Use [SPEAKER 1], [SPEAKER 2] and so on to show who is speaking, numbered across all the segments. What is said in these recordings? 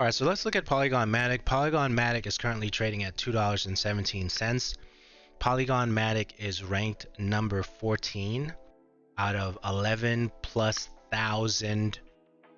[SPEAKER 1] All right, so let's look at Polygon Matic. Polygon Matic is currently trading at $2.17. Polygon Matic is ranked number 14 out of 11 plus thousand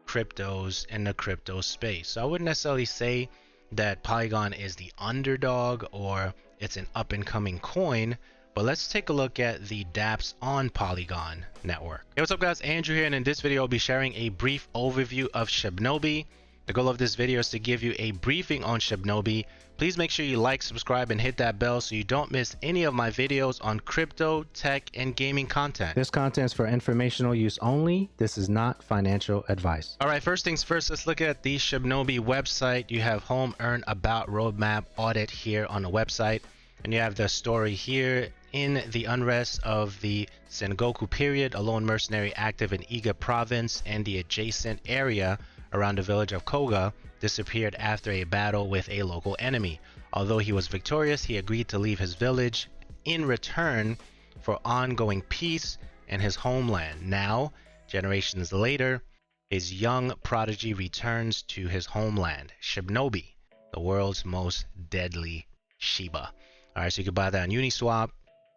[SPEAKER 1] cryptos in the crypto space. So I wouldn't necessarily say that Polygon is the underdog or it's an up and coming coin, but let's take a look at the dApps on Polygon network. Hey, what's up guys, Andrew here, and in this video I'll be sharing a brief overview of Shibnobi. The goal of this video is to give you a briefing on Shibnobi. Please make sure you like, subscribe, and hit that bell so you don't miss any of my videos on crypto, tech, and gaming content.
[SPEAKER 2] This content is for informational use only. This is not financial advice.
[SPEAKER 1] All right, first things first, let's look at the Shibnobi website. You have home, earn, about, roadmap, audit here on the website. And you have the story here. In the unrest of the Sengoku period, a lone mercenary active in Iga province and the adjacent area around the village of Koga disappeared after a battle with a local enemy. Although he was victorious, he agreed to leave his village in return for ongoing peace in his homeland. Now, generations later, his young prodigy returns to his homeland, Shibnobi, the world's most deadly Shiba. All right, so you can buy that on Uniswap.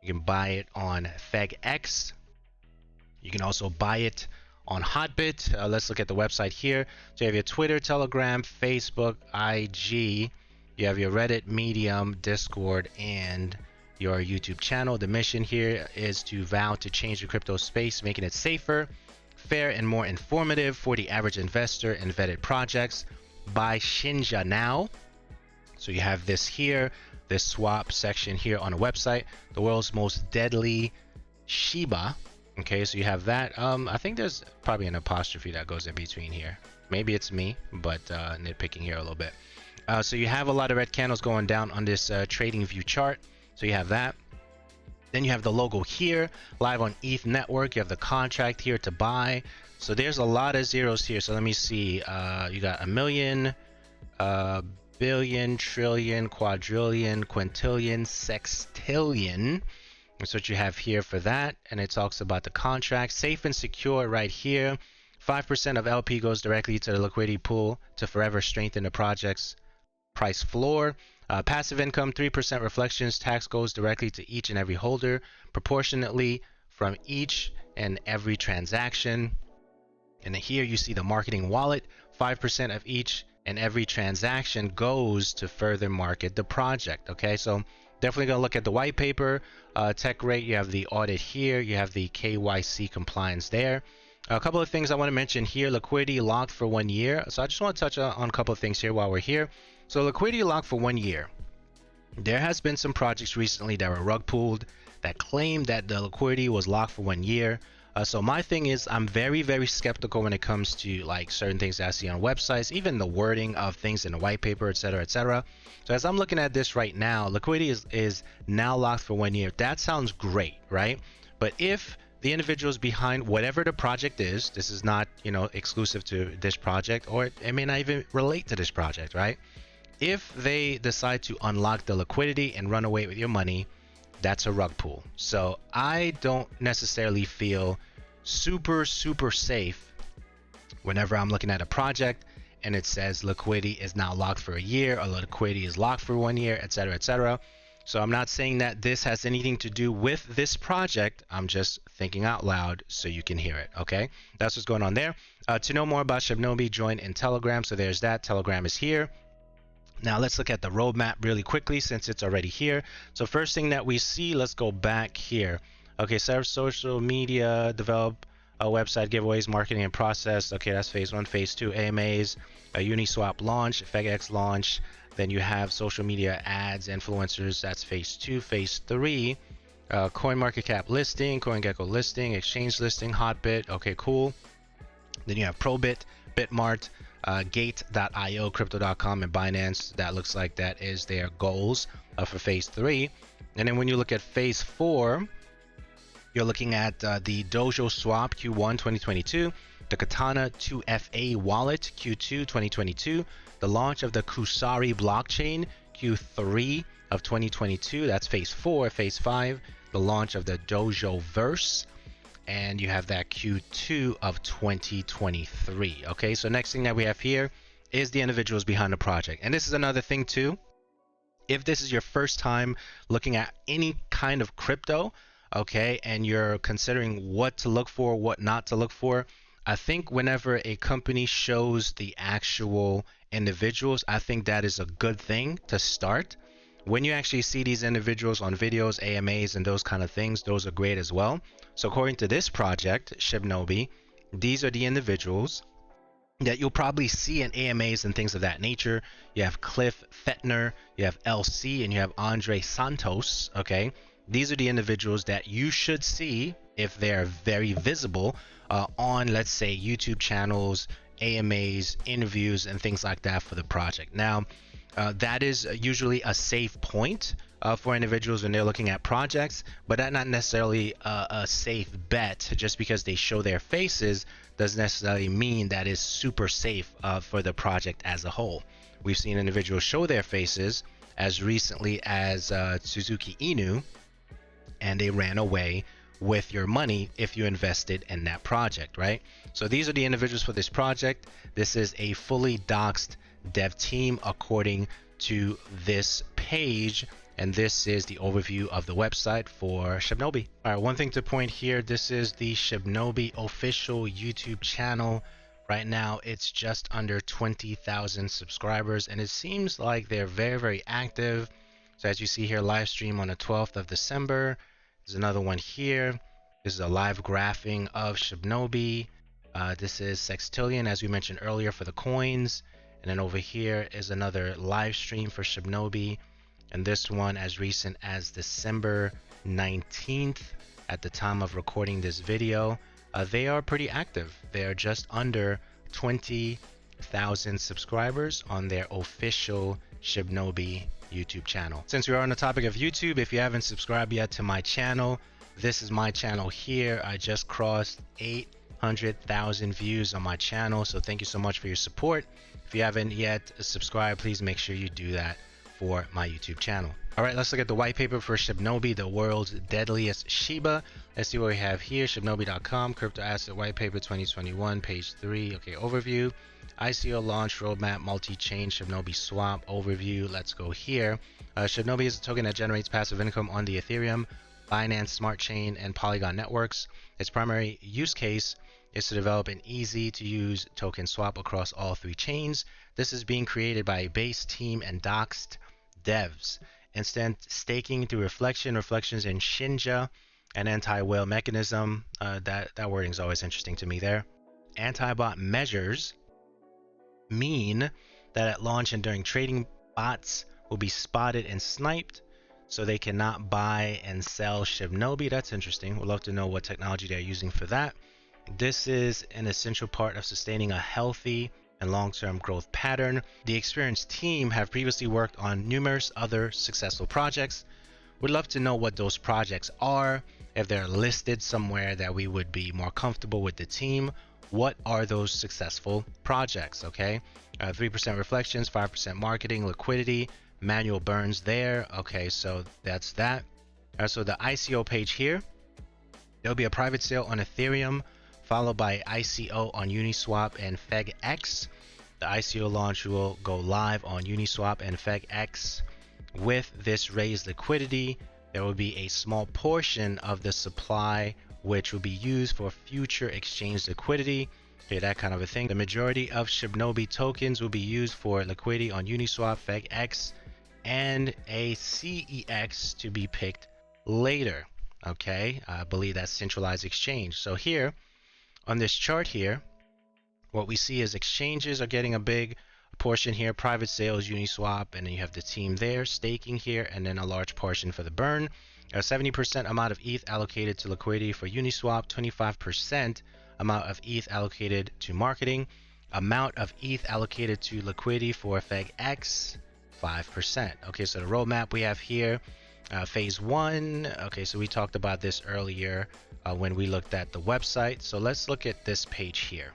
[SPEAKER 1] You can buy it on FegX. You can also buy it on Hotbit. Let's look at the website here. So you have your Twitter, Telegram, Facebook, IG. You have your Reddit, Medium, Discord, and your YouTube channel. The mission here is to vow to change the crypto space, making it safer, fair, and more informative for the average investor and vetted projects. Buy Shinja now. So you have this here, this swap section here on the website, the world's most deadly Shiba. Okay, so you have that. I think there's probably an apostrophe that goes in between here. Maybe it's me, but nitpicking here a little bit. So you have a lot of red candles going down on this trading view chart. So you have that. Then you have the logo here, live on ETH network. You have the contract here to buy. So there's a lot of zeros here. So let me see. You got a million, billion, trillion, quadrillion, quintillion, sextillion. That's what you have here for that. And it talks about the contract, safe and secure right here. 5% of LP goes directly to the liquidity pool to forever strengthen the project's price floor. Passive income, 3% reflections. Tax goes directly to each and every holder proportionately from each and every transaction. And then here you see the marketing wallet. 5% of each and every transaction goes to further market the project. Okay, so definitely gonna look at the white paper, tech rate. You have the audit here. You have the KYC compliance there. A couple of things I want to mention here. Liquidity locked for 1 year. So I just want to touch on a couple of things here while we're here. So liquidity locked for 1 year. There has been some projects recently that were rug pulled that claimed that the liquidity was locked for 1 year. So my thing is, I'm very, very skeptical when it comes to like certain things that I see on websites, even the wording of things in the white paper, etc., etc. So as I'm looking at this right now, liquidity is now locked for 1 year. That sounds great, right? But if the individuals behind whatever the project is, this is not, you know, exclusive to this project, or it may not even relate to this project, right? If they decide to unlock the liquidity and run away with your money, that's a rug pull. So I don't necessarily feel super safe whenever I'm looking at a project and it says liquidity is now locked for a year, or liquidity is locked for 1 year, etc., etc. So I'm not saying that this has anything to do with this project. I'm just thinking out loud so you can hear it. Okay, that's what's going on there. To know more about Shibnobi, join in Telegram. So there's that. Telegram is here. Now let's look at the roadmap really quickly since it's already here. So first thing that we see, let's go back here. Okay, serve social media, develop a website, giveaways, marketing and process. Okay, that's phase 1. Phase 2, AMAs, a Uniswap launch, FegX launch. Then you have social media ads, influencers. That's phase 2. Phase 3, CoinMarketCap listing, CoinGecko listing, exchange listing, Hotbit. Okay, cool. Then you have Probit, Bitmart, Gate.io, Crypto.com, and Binance. That looks like that is their goals for phase 3. And then when you look at phase 4, you're looking at the Dojo Swap Q1 2022, the Katana 2FA Wallet Q2 2022, the launch of the Kusari blockchain Q3 of 2022. That's phase 4. Phase 5, the launch of the Dojo Verse, and you have that Q2 of 2023. Okay, so next thing that we have here is the individuals behind the project. And this is another thing too. If this is your first time looking at any kind of crypto, okay, and you're considering what to look for, what not to look for, I think whenever a company shows the actual individuals, I think that is a good thing to start. When you actually see these individuals on videos, AMAs, and those kind of things, those are great as well. So according to this project, Shibnobi, these are the individuals that you'll probably see in AMAs and things of that nature. You have Cliff Fettner, you have LC, and you have Andre Santos. Okay, these are the individuals that you should see if they're very visible on, let's say, YouTube channels, AMAs, interviews, and things like that for the project. Now, that is usually a safe point for individuals when they're looking at projects, but that's not necessarily a safe bet. Just because they show their faces doesn't necessarily mean that is super safe for the project as a whole. We've seen individuals show their faces as recently as Suzuki Inu, and they ran away with your money if you invested in that project, right? So these are the individuals for this project. This is a fully doxed dev team according to this page, and this is the overview of the website for Shibnobi. All right, one thing to point here, this is the Shibnobi official YouTube channel. Right now it's just under 20,000 subscribers, and it seems like they're very active. So as you see here, live stream on the 12th of December. There's another one here. This is a live graphing of Shibnobi. This is Sextillion, as we mentioned earlier, for the coins. And then over here is another live stream for Shibnobi. And this one as recent as December 19th at the time of recording this video. They are pretty active. They are just under 20,000 subscribers on their official Shibnobi YouTube channel. Since we are on the topic of YouTube, if you haven't subscribed yet to my channel, this is my channel here. I just crossed 800,000 views on my channel, so thank you so much for your support. If you haven't yet subscribed, please make sure you do that for my YouTube channel. All right, let's look at the white paper for Shibnobi, the world's deadliest Shiba. Let's see what we have here. Shibnobi.com, crypto asset white paper 2021, page 3. Okay, overview. ICO launch roadmap, multi-chain Shibnobi swap overview. Let's go here. Shibnobi is a token that generates passive income on the Ethereum, Binance Smart Chain, and Polygon networks. Its primary use case is to develop an easy-to-use token swap across all three chains. This is being created by a base team and doxed devs. Instant staking through reflections in Shinja, an anti-whale mechanism. That wording is always interesting to me there. Anti-bot measures mean that at launch and during trading, bots will be spotted and sniped, so they cannot buy and sell Shibnobi. That's interesting. We'd love to know what technology they're using for that. This is an essential part of sustaining a healthy and long-term growth pattern. The experienced team have previously worked on numerous other successful projects. We'd love to know what those projects are, if they're listed somewhere that we would be more comfortable with the team. What are those successful projects? Okay, 3% reflections, 5% marketing, liquidity, manual burns there. Okay, so that's that. So the ICO page here, there'll be a private sale on Ethereum, followed by ICO on Uniswap and FegX. The ICO launch will go live on Uniswap and FegX. With this raised liquidity, there will be a small portion of the supply which will be used for future exchange liquidity. Okay, that kind of a thing. The majority of Shibnobi tokens will be used for liquidity on Uniswap, FegX, and a CEX to be picked later. Okay, I believe that's centralized exchange. So here on this chart here, what we see is exchanges are getting a big portion here, private sales, Uniswap, and then you have the team there, staking here, and then a large portion for the burn. A 70% amount of ETH allocated to liquidity for Uniswap, 25% amount of ETH allocated to marketing, amount of ETH allocated to liquidity for FegX, 5%. Okay, so the roadmap we have here, phase 1. Okay, so we talked about this earlier when we looked at the website. So let's look at this page here.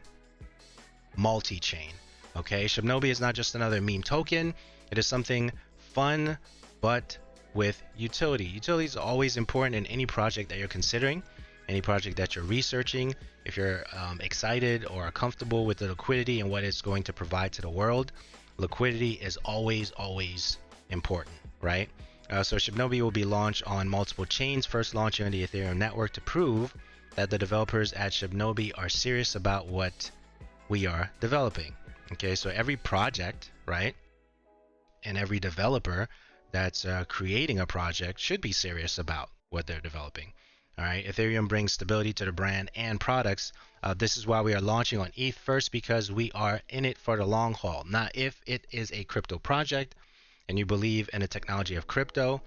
[SPEAKER 1] Multi-chain. Okay, Shibnobi is not just another meme token. It is something fun, but with utility. Utility is always important in any project that you're considering. any project that you're researching, if you're excited or are comfortable with the liquidity and what it's going to provide to the world, liquidity is always important, right? So Shibnobi will be launched on multiple chains, first launching on the Ethereum network to prove that the developers at Shibnobi are serious about what we are developing. Okay, so every project, right, and every developer that's creating a project should be serious about what they're developing. All right, Ethereum brings stability to the brand and products. This is why we are launching on ETH first, because we are in it for the long haul. Now, if it is a crypto project and you believe in the technology of crypto,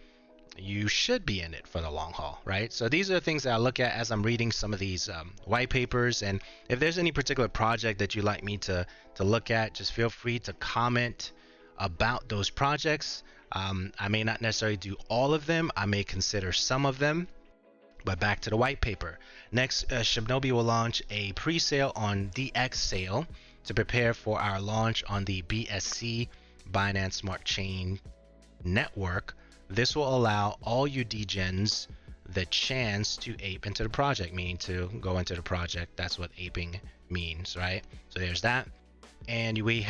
[SPEAKER 1] you should be in it for the long haul, right? So these are the things that I look at as I'm reading some of these white papers. And if there's any particular project that you'd like me to look at, just feel free to comment about those projects. I may not necessarily do all of them. I may consider some of them. But back to the white paper. Next, Shibnobi will launch a pre-sale on DX sale to prepare for our launch on the BSC, Binance Smart Chain network. This will allow all you degens the chance to ape into the project, meaning to go into the project. That's what aping means, right? So there's that. And we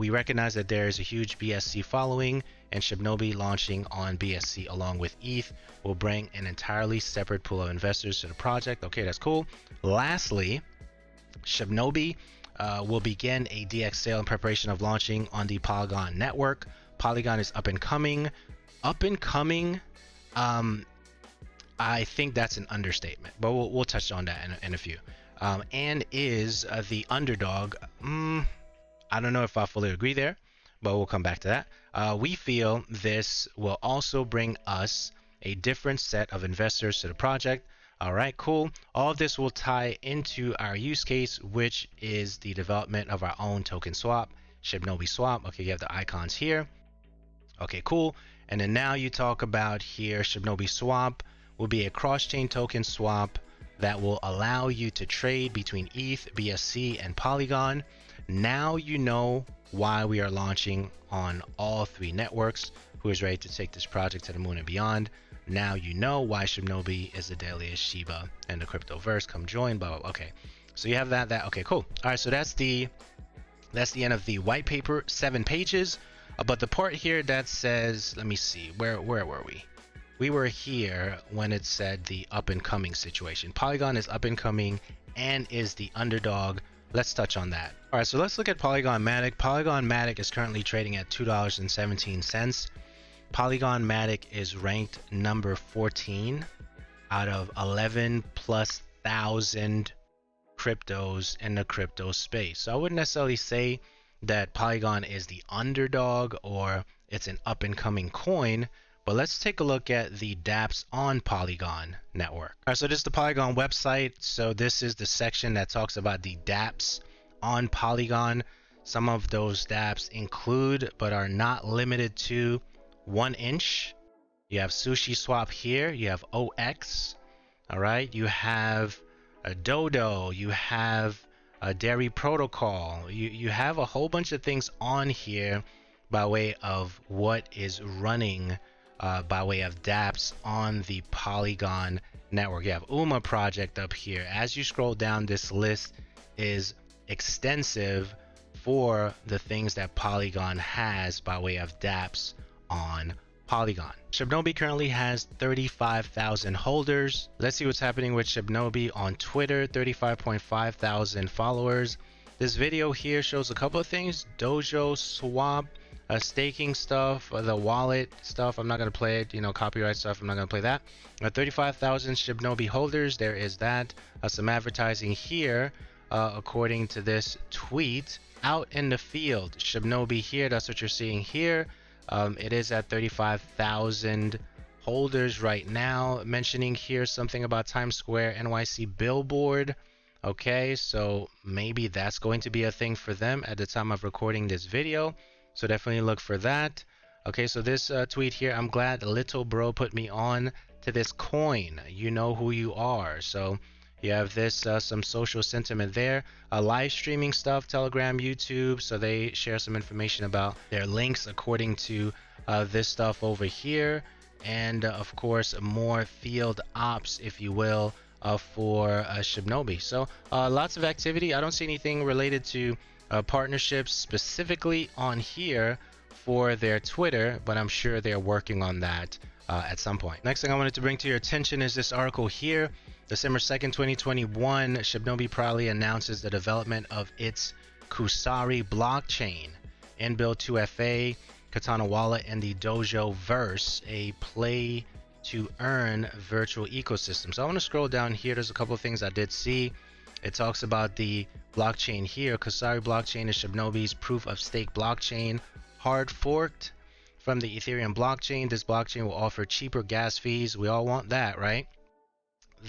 [SPEAKER 1] recognize that there is a huge BSC following, and Shibnobi launching on BSC along with ETH will bring an entirely separate pool of investors to the project. Okay, that's cool. Lastly, Shibnobi will begin a DX sale in preparation of launching on the Polygon network. Polygon is up and coming. I think that's an understatement, but we'll touch on that in a few. And is the underdog. I don't know if I fully agree there, but we'll come back to that. We feel this will also bring us a different set of investors to the project. All right, cool. All of this will tie into our use case, which is the development of our own token swap, Shibnobi Swap. Okay, you have the icons here. Okay, cool. And then now you talk about here, Shibnobi Swap will be a cross-chain token swap that will allow you to trade between ETH, BSC, and Polygon. Now you know why we are launching on all three networks. Who is ready to take this project to the moon and beyond? Now you know why Shibnobi is the deadliest Shiba in the cryptoverse. Come join, blah, blah, blah. Okay, so you have that. Okay, cool. All right, so that's the end of the white paper, 7 pages. But the part here that says, let me see, where were we? We were here when it said the up and coming situation. Polygon is up and coming and is the underdog. Let's touch on that. All right, so let's look at Polygon Matic. Polygon Matic is currently trading at $2.17. Polygon Matic is ranked number 14 out of 11 plus thousand cryptos in the crypto space. So I wouldn't necessarily say that Polygon is the underdog or it's an up and coming coin, but let's take a look at the dApps on Polygon network. All right, so this is the Polygon website. So this is the section that talks about the dApps on Polygon. Some of those dApps include, but are not limited to, 1inch. You have Sushi Swap here. You have OX. All right. You have a Dodo. You have a Dairy Protocol. You have a whole bunch of things on here by way of what is running by way of dApps on the Polygon network. You have UMA project up here. As you scroll down, this list is extensive for the things that Polygon has by way of dApps on Polygon. Shibnobi currently has 35,000 holders. Let's see what's happening with Shibnobi on Twitter. 35.5 thousand followers. This video here shows a couple of things. Dojo swap, staking stuff, the wallet stuff. I'm not going to play it, copyright stuff. I'm not going to play that. 35,000 Shibnobi holders. There is that. Some advertising here, according to this tweet. Out in the field, Shibnobi here. That's what you're seeing here. It is at 35,000 holders right now. Mentioning here something about Times Square NYC billboard. Okay, so maybe that's going to be a thing for them at the time of recording this video. So definitely look for that. Okay, so this tweet here, I'm glad Little Bro put me on to this coin. You know who you are. So you have this, some social sentiment there. Live streaming stuff, Telegram, YouTube. So they share some information about their links according to this stuff over here. And of course, more field ops, if you will, for Shibnobi. So lots of activity. I don't see anything related to partnerships specifically on here for their Twitter, but I'm sure they're working on that at some point. Next thing I wanted to bring to your attention is this article here. December 2nd, 2021, Shibnobi proudly announces the development of its Kusari blockchain, inbuilt 2FA, Katana Wallet, and the Dojo Verse, a play to earn virtual ecosystem. So I want to scroll down here. There's a couple of things I did see. It talks about the blockchain here. Kusari blockchain is Shibnobi's proof of stake blockchain, hard forked from the Ethereum blockchain. This blockchain will offer cheaper gas fees. We all want that, right?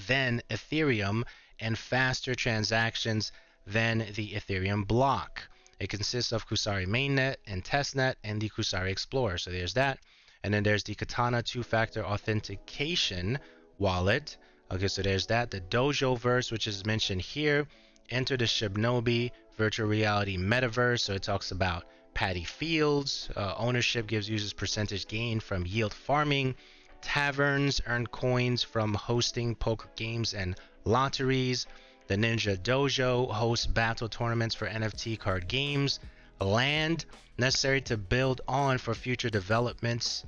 [SPEAKER 1] Than Ethereum, and faster transactions than the Ethereum block. It consists of Kusari mainnet and testnet and the Kusari Explorer. So there's that. And then there's the Katana two-factor authentication wallet. Okay, so there's that. The Dojo Verse, which is mentioned here. Enter the Shibnobi virtual reality metaverse. So it talks about paddy fields. Ownership gives users percentage gain from yield farming. Taverns earn coins from hosting poker games and lotteries. The Ninja Dojo hosts battle tournaments for NFT card games. Land necessary to build on for future developments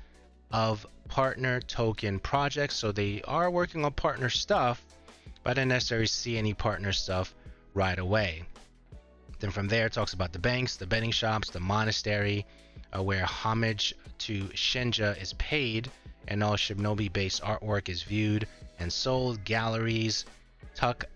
[SPEAKER 1] of partner token projects. So they are working on partner stuff, but I didn't necessarily see any partner stuff right away. Then from there it talks about the banks, the betting shops, the monastery, where homage to Shinja is paid, and all Shibnobi-based artwork is viewed and sold, galleries, tuk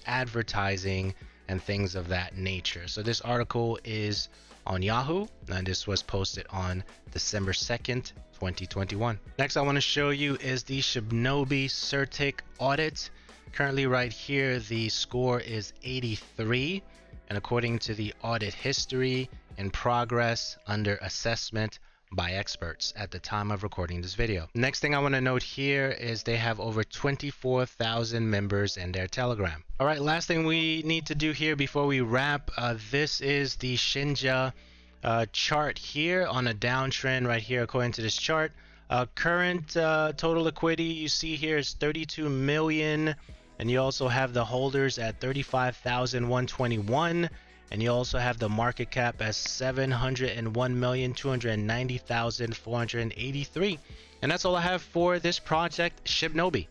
[SPEAKER 1] advertising, and things of that nature. So this article is on Yahoo, and this was posted on December 2nd, 2021. Next I want to show you is the Shibnobi Certic audit. Currently right here, the score is 83, and according to the audit history, in progress, under assessment by experts at the time of recording this video. Next thing I want to note here is they have over 24,000 members in their Telegram. All right, last thing we need to do here before we wrap, this is the Shinja chart here on a downtrend right here according to this chart. Current total liquidity you see here is 32 million, and you also have the holders at 35,121. And you also have the market cap as 701,290,483. And that's all I have for this project, Shibnobi.